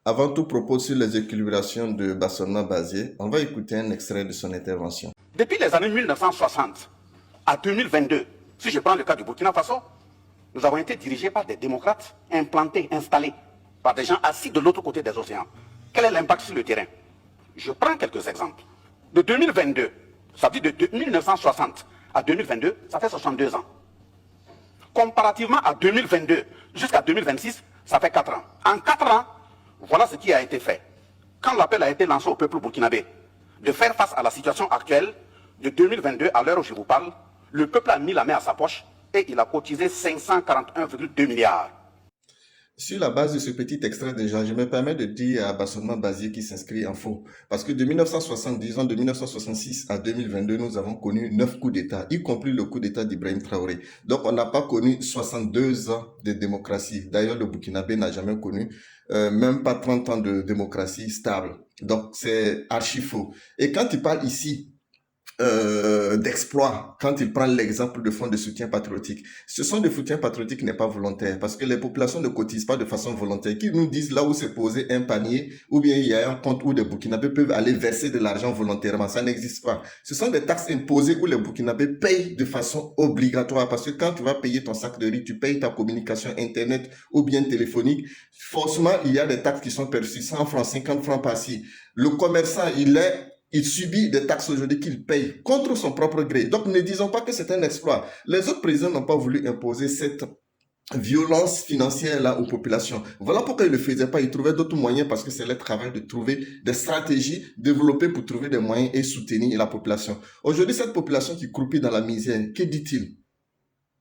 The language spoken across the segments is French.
Avant tout propos sur les équilibrations de Bassonnement Bazier, on va écouter un extrait de son intervention. Depuis les années 1960 à 2022, si je prends le cas du Burkina Faso, nous avons été dirigés par des démocrates implantés, installés par des gens assis de l'autre côté des océans. Quel est l'impact sur le terrain? Je prends quelques exemples. De 2022, ça veut dire de 1960 à 2022, ça fait 62 ans. Comparativement à 2022 jusqu'à 2026, ça fait 4 ans. En 4 ans, voilà ce qui a été fait. Quand l'appel a été lancé au peuple burkinabé de faire face à la situation actuelle, de 2022 à l'heure où je vous parle, le peuple a mis la main à sa poche et il a cotisé 541,2 milliards. Sur la base de ce petit extrait déjà, je me permets de dire à Bassonnement Bazier qui s'inscrit en faux. Parce que de 1970 ans, de 1966 à 2022, nous avons connu 9 coups d'État, y compris le coup d'État d'Ibrahim Traoré. Donc on n'a pas connu 62 ans de démocratie. D'ailleurs, le Burkinabé n'a jamais connu même pas 30 ans de démocratie stable. Donc c'est archi faux. Et quand il parle ici d'exploit, quand il prend l'exemple de fonds de soutien patriotique, ce sont des soutiens patriotiques qui n'est pas volontaire parce que les populations ne cotisent pas de façon volontaire, qui nous disent là où c'est posé un panier ou bien il y a un compte où des Burkinabés peuvent aller verser de l'argent volontairement. Ça n'existe pas. Ce sont des taxes imposées où les Burkinabés payent de façon obligatoire parce que quand tu vas payer ton sac de riz, tu payes ta communication internet ou bien téléphonique, forcément il y a des taxes qui sont perçues, 100 francs, 50 francs par-ci. Le commerçant, il subit des taxes aujourd'hui qu'il paye contre son propre gré. Donc ne disons pas que c'est un exploit. Les autres présidents n'ont pas voulu imposer cette violence financière-là aux populations. Voilà pourquoi ils ne le faisaient pas. Ils trouvaient d'autres moyens parce que c'est leur travail de trouver des stratégies développées pour trouver des moyens et soutenir la population. Aujourd'hui, cette population qui croupit dans la misère, que dit-il?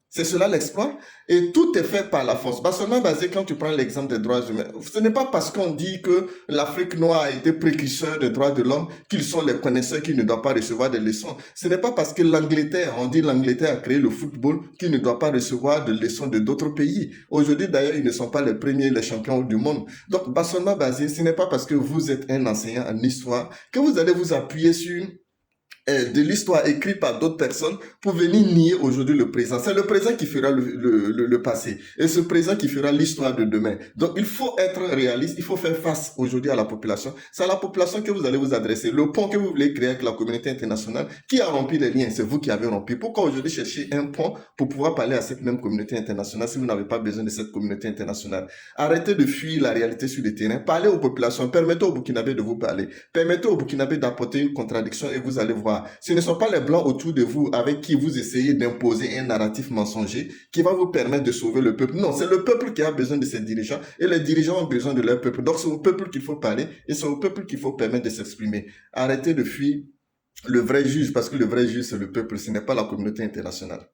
C'est cela l'exploit et tout est fait par la force. Bassonnement Bazier, quand tu prends l'exemple des droits humains, ce n'est pas parce qu'on dit que l'Afrique noire a été précurseur des droits de l'homme qu'ils sont les connaisseurs qui ne doivent pas recevoir des leçons. Ce n'est pas parce que l'Angleterre, on dit l'Angleterre a créé le football, qu'ils ne doivent pas recevoir de leçons de d'autres pays. Aujourd'hui d'ailleurs, ils ne sont pas les premiers, les champions du monde. Donc Bassonnement Bazier, ce n'est pas parce que vous êtes un enseignant en histoire que vous allez vous appuyer sur de l'histoire écrite par d'autres personnes pour venir nier aujourd'hui le présent. C'est le présent qui fera le passé et ce présent qui fera l'histoire de demain. Donc il faut être réaliste, il faut faire face aujourd'hui à la population. C'est à la population que vous allez vous adresser. Le pont que vous voulez créer avec la communauté internationale, qui a rompu les liens, c'est vous qui avez rompu. Pourquoi aujourd'hui chercher un pont pour pouvoir parler à cette même communauté internationale si vous n'avez pas besoin de cette communauté internationale? Arrêtez de fuir la réalité sur le terrain. Parlez aux populations, permettez aux Burkinabés de vous parler. Permettez aux Burkinabés d'apporter une contradiction et vous allez voir. Ce ne sont pas les Blancs autour de vous avec qui vous essayez d'imposer un narratif mensonger qui va vous permettre de sauver le peuple. Non, c'est le peuple qui a besoin de ses dirigeants et les dirigeants ont besoin de leur peuple. Donc c'est au peuple qu'il faut parler et c'est au peuple qu'il faut permettre de s'exprimer. Arrêtez de fuir le vrai juge parce que le vrai juge c'est le peuple, ce n'est pas la communauté internationale.